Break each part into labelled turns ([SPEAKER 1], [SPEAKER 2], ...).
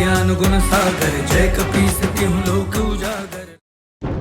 [SPEAKER 1] ज्ञान गुण सागर, जय कपीस तिहुँ लोक उजागर।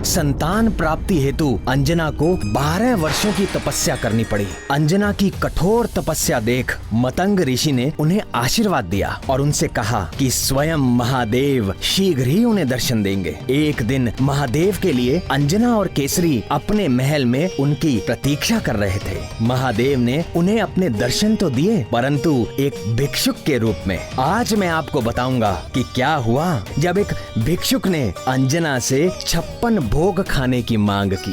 [SPEAKER 2] संतान प्राप्ति हेतु अंजना को 12 वर्षों की तपस्या करनी पड़ी। अंजना की कठोर तपस्या देख मतंग ऋषि ने उन्हें आशीर्वाद दिया और उनसे कहा कि स्वयं महादेव शीघ्र ही उन्हें दर्शन देंगे। एक दिन महादेव के लिए अंजना और केसरी अपने महल में उनकी प्रतीक्षा कर रहे थे। महादेव ने उन्हें अपने दर्शन तो दिए, परंतु एक भिक्षुक के रूप में। आज मैं आपको बताऊंगा कि क्या हुआ जब एक भिक्षुक ने अंजना से 56 भोग खाने की मांग की।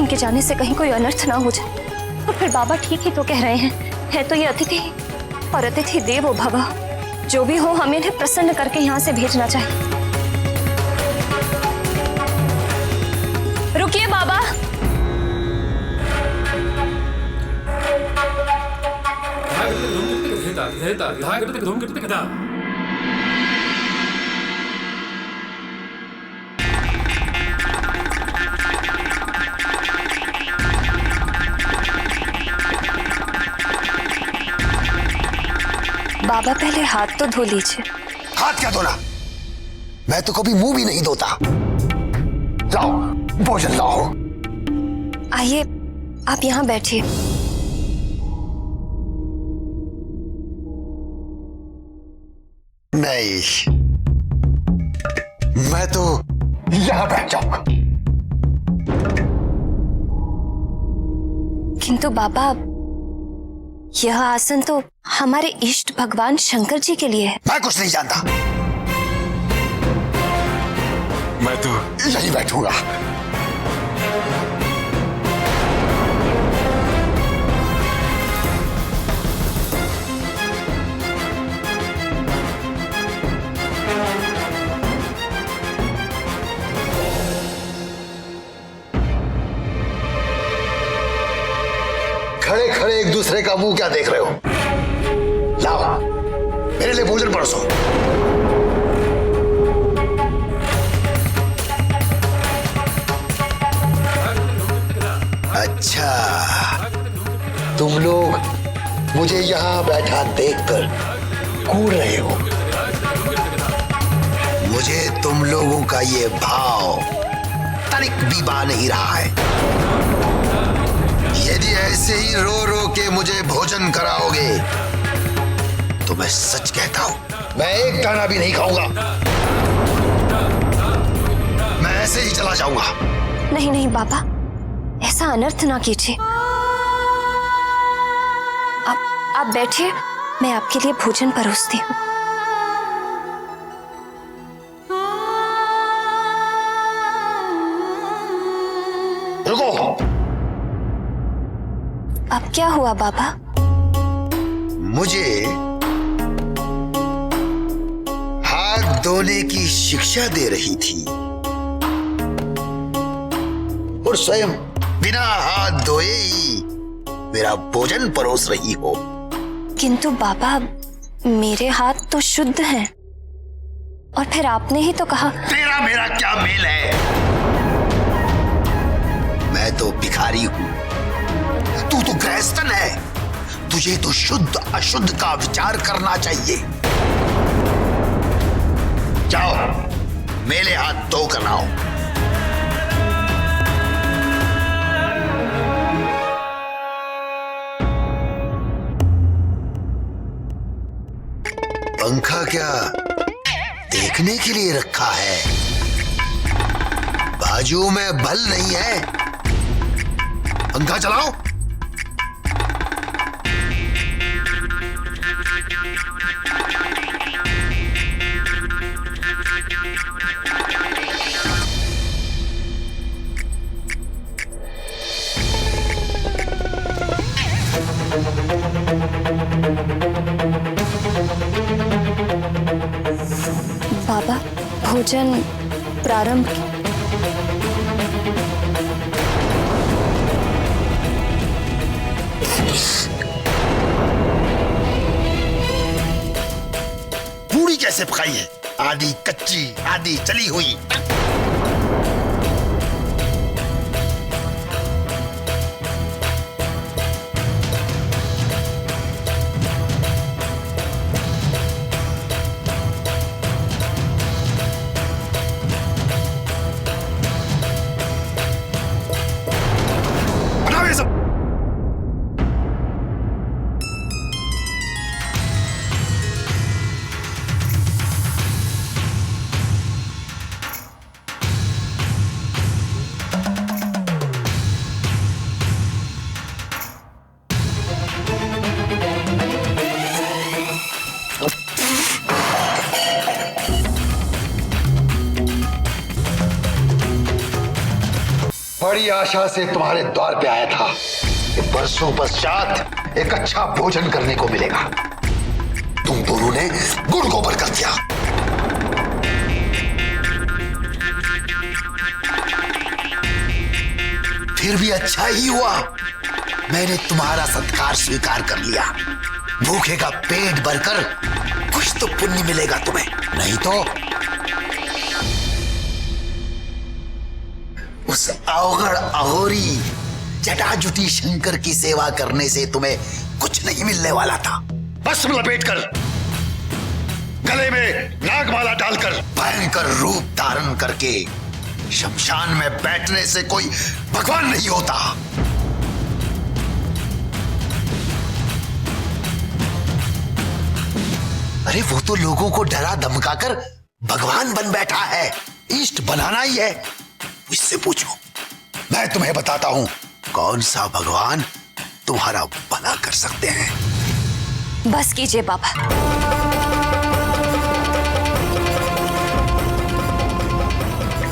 [SPEAKER 3] इनके जाने से कहीं कोई अनर्थ ना हो जाए। और फिर बाबा ठीक ही तो कह रहे हैं, है तो ये अतिथि और अतिथि देवो भव। जो भी हो, हमें इन्हें प्रसन्न करके यहाँ से भेजना चाहिए। रुकिए बाबा। बाबा पहले हाथ तो धो लीजिए।
[SPEAKER 4] हाथ क्या धोना? मैं तो कभी मुंह भी नहीं धोता। लाओ भोजन लाओ।
[SPEAKER 3] आइए, आप यहाँ बैठिए।
[SPEAKER 4] नहीं, मैं तो यहाँ बैठ जाऊंगा।
[SPEAKER 3] किंतु बाबा, यह आसन तो हमारे इष्ट भगवान शंकर जी के लिए है।
[SPEAKER 4] मैं कुछ नहीं जानता। मैं तो यहीं बैठूंगा। खड़े खड़े एक दूसरे का मुंह क्या देख रहे हो? लाओ, मेरे लिए भोजन परोसो। अच्छा, तुम लोग मुझे यहां बैठा देखकर कूद रहे हो। मुझे तुम लोगों का ये भाव तनिक भी बा नहीं रहा है। यदि ऐसे ही रो रो के मुझे भोजन कराओगे तो मैं सच कहता हूं, मैं एक दाना भी नहीं खाऊंगा। मैं ऐसे ही चला जाऊंगा।
[SPEAKER 3] नहीं नहीं बाबा, ऐसा अनर्थ ना कीजिए। आप बैठिए, मैं आपके लिए भोजन परोसती हूँ।
[SPEAKER 4] रुको।
[SPEAKER 3] अब क्या हुआ बाबा?
[SPEAKER 4] मुझे हाथ धोने की शिक्षा दे रही थी और स्वयं बिना हाथ धोए ही मेरा भोजन परोस रही हो।
[SPEAKER 3] किंतु बाबा, मेरे हाथ तो शुद्ध हैं। और फिर आपने ही तो कहा।
[SPEAKER 4] तेरा मेरा क्या मेल है? मैं तो भिखारी हूं, तू तो गृहस्थन है। तुझे तो शुद्ध अशुद्ध का विचार करना चाहिए। जाओ, मेरे हाथ धो कर आओ। पंखा क्या देखने के लिए रखा है? बाजू में बल नहीं है। पंखा चलाओ।
[SPEAKER 3] बाबा, भोजन प्रारंभ।
[SPEAKER 4] पूरी कैसे पकाई है? आधी कच्ची, आधी चली हुई। बड़ी आशा से तुम्हारे द्वार पे आया था कि बरसों पश्चात एक अच्छा भोजन करने को मिलेगा। तुम दोनों ने गुड़ गोबर कर दिया। फिर भी अच्छा ही हुआ, मैंने तुम्हारा सत्कार स्वीकार कर लिया। भूखे का पेट भरकर कुछ तो पुण्य मिलेगा तुम्हें, नहीं तो उस अवगढ़ अघोरी जटाजुटी शंकर की सेवा करने से तुम्हें कुछ नहीं मिलने वाला था। भस्म लपेटकर, गले में नागमाला डालकर, भयंकर रूप धारण करके शमशान में बैठने से कोई भगवान नहीं होता। अरे वो तो लोगों को डरा धमकाकर भगवान बन बैठा है। इष्ट बनाना ही है। इससे पूछो, मैं तुम्हें बताता हूं कौन सा भगवान तुम्हारा भला कर सकते हैं।
[SPEAKER 3] बस कीजिए बाबा।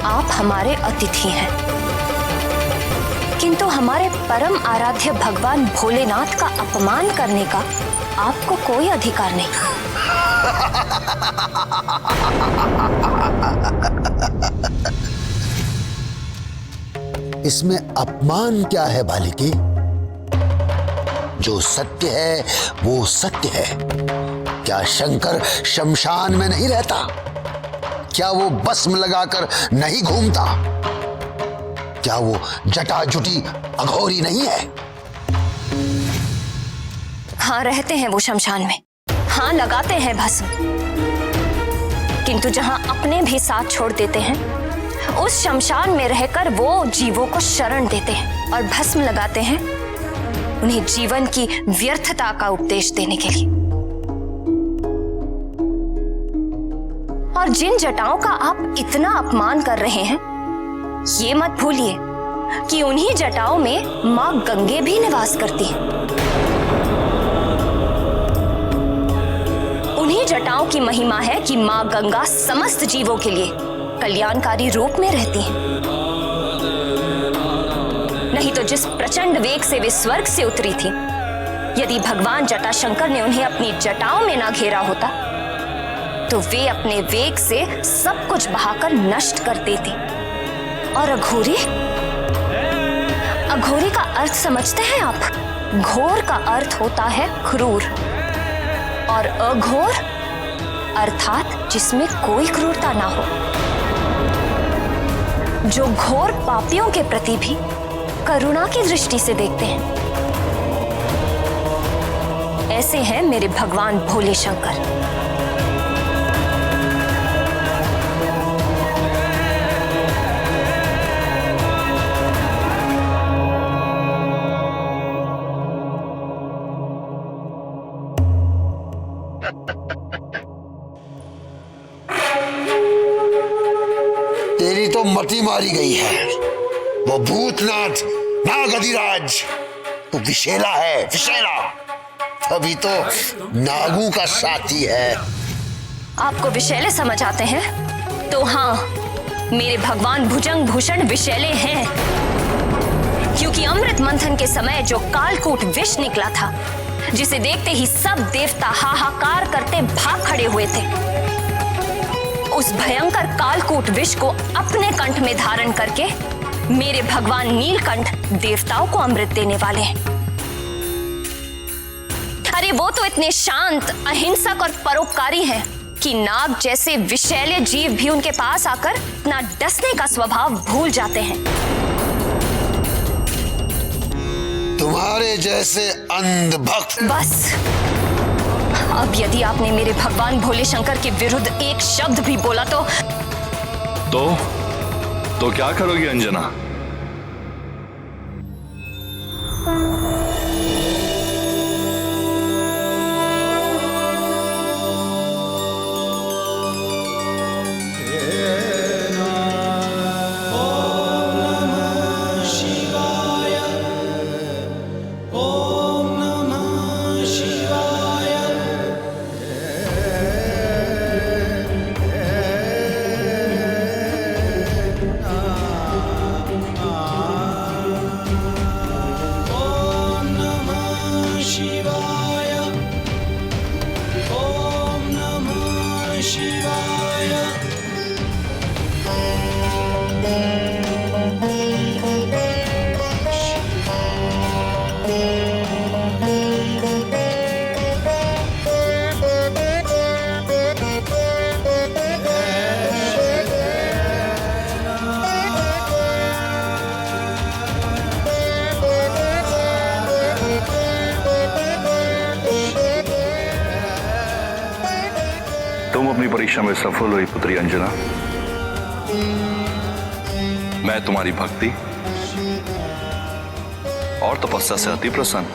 [SPEAKER 3] आप हमारे अतिथि हैं, किंतु हमारे परम आराध्य भगवान भोलेनाथ का अपमान करने का आपको कोई अधिकार नहीं।
[SPEAKER 4] इसमें अपमान क्या है बालिके? जो सत्य है वो सत्य है। क्या शंकर शमशान में नहीं रहता? क्या वो भस्म लगाकर नहीं घूमता? क्या वो जटाजुटी अघोरी नहीं है?
[SPEAKER 3] हाँ, रहते हैं वो शमशान में। हाँ, लगाते हैं भस्म, किंतु जहां अपने भी साथ छोड़ देते हैं उस शमशान में रहकर वो जीवों को शरण देते हैं और भस्म लगाते हैं उन्हें जीवन की व्यर्थता का उपदेश देने के लिए। और जिन जटाओं का आप इतना अपमान कर रहे हैं, ये मत भूलिए कि उन्हीं जटाओं में मां गंगे भी निवास करती हैं। उन्हीं जटाओं की महिमा है कि मां गंगा समस्त जीवों के लिए कल्याणकारी रूप में रहती हैं। नहीं तो जिस प्रचंड वेग से वे स्वर्ग से उतरी थी, यदि भगवान जटाशंकर ने उन्हें अपनी जटाओं में ना घेरा होता तो वे अपने वेग से सब कुछ बहाकर नष्ट कर देती। और अघोरी, अघोरी का अर्थ समझते हैं आप? घोर का अर्थ होता है क्रूर, और अघोर अर्थात जिसमें कोई क्रूरता ना हो, जो घोर पापियों के प्रति भी करुणा की दृष्टि से देखते हैं। ऐसे हैं मेरे भगवान भोले शंकर।
[SPEAKER 4] तेरी तो मति मारी गई है। वो भूतनाथ नागधिराज तो विशेला है, विशेला। अभी तो नागू का साथी है।
[SPEAKER 3] आपको विशैले समझ आते हैं? तो हाँ, मेरे भगवान भुजंग भूषण विशैले हैं, क्योंकि अमृत मंथन के समय जो कालकूट विष निकला था, जिसे देखते ही सब देवता हाहाकार करते भाग खड़े हुए थे, उस भयंकर कालकूट विष को अपने कंठ में धारण करके मेरे भगवान नीलकंठ देवताओं को अमृत देने वाले हैं। अरे वो तो इतने शांत, अहिंसक और परोपकारी हैं कि नाग जैसे विषैले जीव भी उनके पास आकर अपना डसने का स्वभाव भूल जाते हैं।
[SPEAKER 4] तुम्हारे जैसे अंधभक्त।
[SPEAKER 3] बस, अब यदि आपने मेरे भगवान भोले शंकर के विरुद्ध एक शब्द भी बोला
[SPEAKER 5] तो क्या करोगी अंजना? तुम अपनी परीक्षा में सफल हुई पुत्री अंजना। मैं तुम्हारी भक्ति और तपस्या से अति प्रसन्न।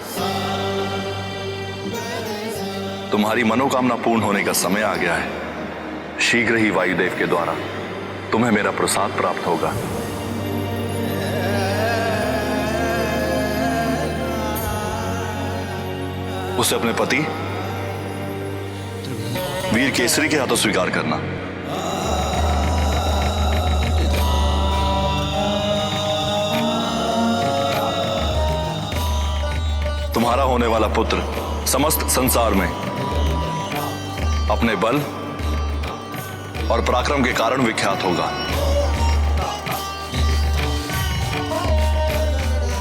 [SPEAKER 5] तुम्हारी मनोकामना पूर्ण होने का समय आ गया है। शीघ्र ही वायुदेव के द्वारा तुम्हें मेरा प्रसाद प्राप्त होगा। उसे अपने पति वीर केसरी के हाथों स्वीकार करना। तुम्हारा होने वाला पुत्र समस्त संसार में अपने बल और पराक्रम के कारण विख्यात होगा।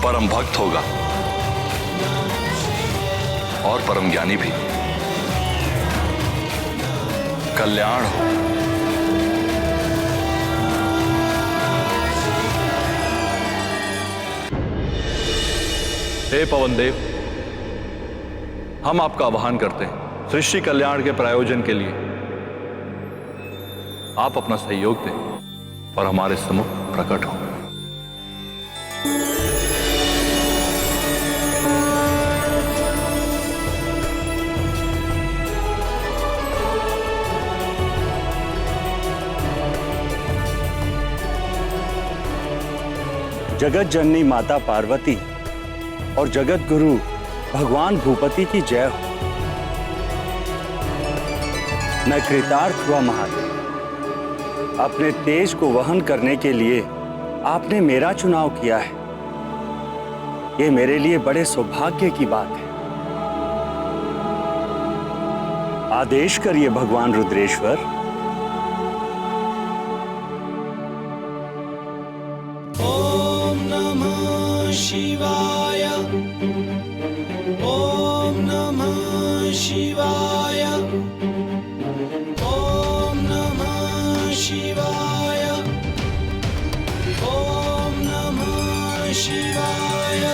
[SPEAKER 5] परम भक्त होगा और परम ज्ञानी भी। कल्याण हो। हे पवन देव, हम आपका आह्वान करते हैं सृष्टि कल्याण के प्रायोजन के लिए आप अपना सहयोग दें और हमारे सम्मुख प्रकट हो।
[SPEAKER 6] जगत जननी माता पार्वती और जगत गुरु भगवान भूपति की जय हो। मैं कृतार्थ हुआ महादेव। अपने तेज को वहन करने के लिए आपने मेरा चुनाव किया है। ये मेरे लिए बड़े सौभाग्य की बात है। आदेश करिए भगवान रुद्रेश्वर।
[SPEAKER 1] शिवाय ओम नमः शिवाय ओम नमः शिवाय ओम नमः शिवाय।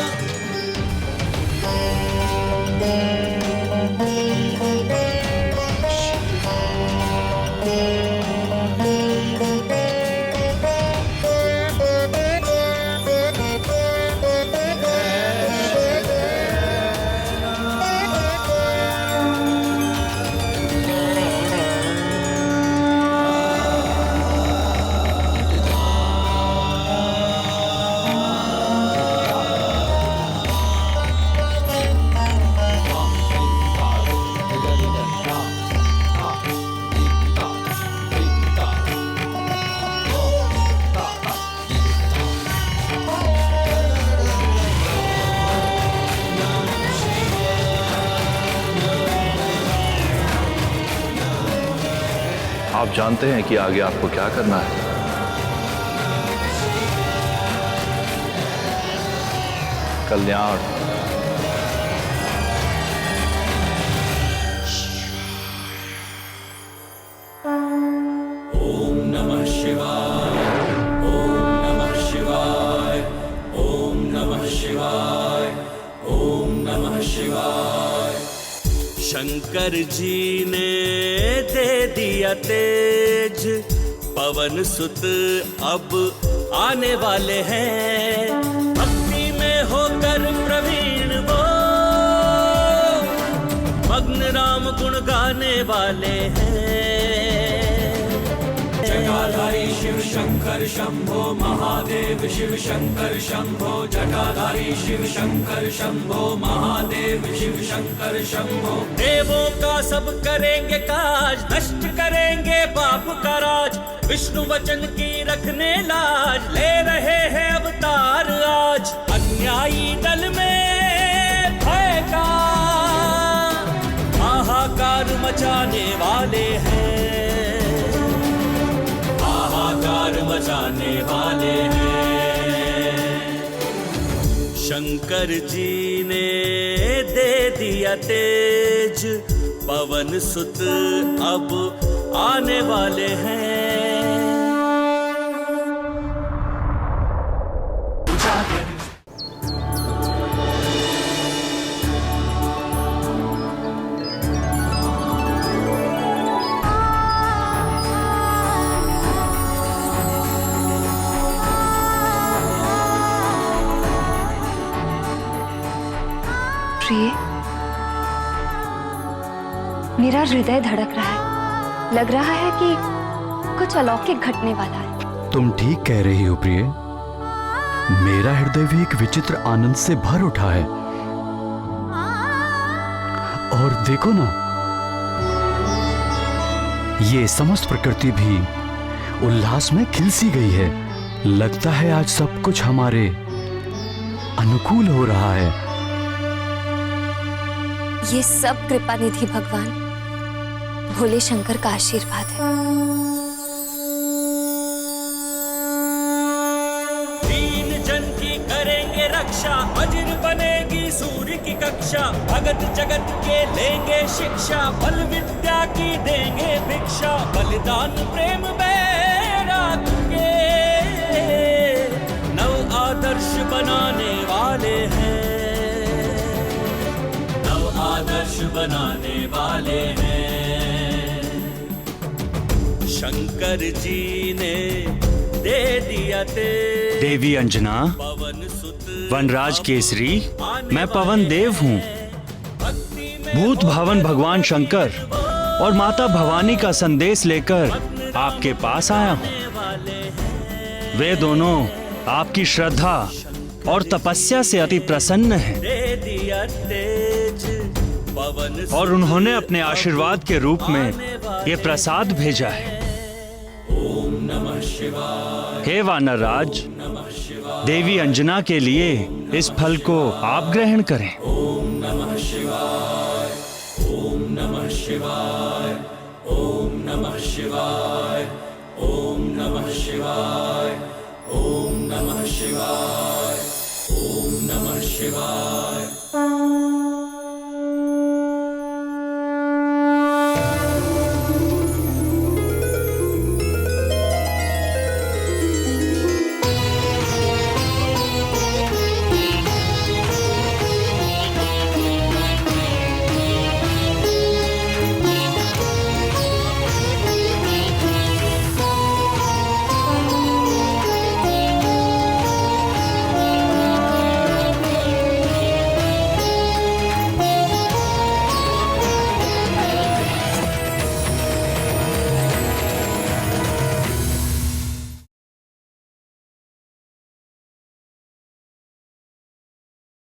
[SPEAKER 5] आप जानते हैं कि आगे आपको क्या करना है। कल्याण।
[SPEAKER 1] ओम नमः शिवाय ओम नमः शिवाय ओम नमः शिवाय ओम नमः शिवाय। शंकर जी ने दे दिया तेज, पवन सुत अब आने वाले हैं। भक्ति में होकर प्रवीण वो मग्न राम गुण गाने वाले हैं। जटाधारी शिव शंकर शंभो महादेव शिव शंकर शंभो। जटाधारी शिव शंकर शंभो महादेव शिव शंकर शंभो। देवों का सब करेंगे काज, नष्ट करेंगे पाप का राज। विष्णु वचन की रखने लाज, ले रहे हैं अवतार आज। अन्यायी दल में भय का हाहाकार मचाने वाले हैं। हाहाकार मचाने वाले हैं। शंकर जी ने दे दिया तेज, पवन सुत अब आने वाले हैं।
[SPEAKER 3] मेरा हृदय धड़क रहा है। लग रहा है कि कुछ अलौकिक घटने वाला है।
[SPEAKER 7] तुम ठीक कह रही हो प्रिय। मेरा हृदय भी एक विचित्र आनंद से भर उठा है। और देखो ना, ये समस्त प्रकृति भी उल्लास में खिल सी गई है। लगता है आज सब कुछ हमारे अनुकूल हो रहा है।
[SPEAKER 3] ये सब कृपा निधि भगवान भोले शंकर का आशीर्वाद है।
[SPEAKER 1] दीन जन की करेंगे रक्षा, वज्र बनेगी सूर्य की कक्षा। भगत जगत के लेंगे शिक्षा, बल विद्या की देंगे भिक्षा। बलिदान प्रेम बैराग के नव आदर्श बनाने वाले हैं। नव आदर्श बनाने वाले हैं। शंकर जी ने दे दिया तेज
[SPEAKER 6] देवी अंजना,
[SPEAKER 1] पवन सुत
[SPEAKER 6] वनराज केसरी, मैं पवन देव हूँ। भूत भावन भगवान शंकर और माता भवानी का संदेश लेकर आपके पास आया हूँ। वे दोनों आपकी श्रद्धा और तपस्या से अति प्रसन्न हैं।
[SPEAKER 1] दे दिया तेज पवन
[SPEAKER 6] और उन्होंने अपने आशीर्वाद के रूप में ये प्रसाद भेजा है।
[SPEAKER 1] ओम नमः शिवाय।
[SPEAKER 6] हे वानर राज, देवी अंजना के लिए इस फल को आप ग्रहण करें।
[SPEAKER 1] ओम नमः शिवाय। ओम नमः शिवाय। ओम नमः शिवाय। ओम नमः शिवाय। ओम नमः शिवाय। ओम नमः शिवाय।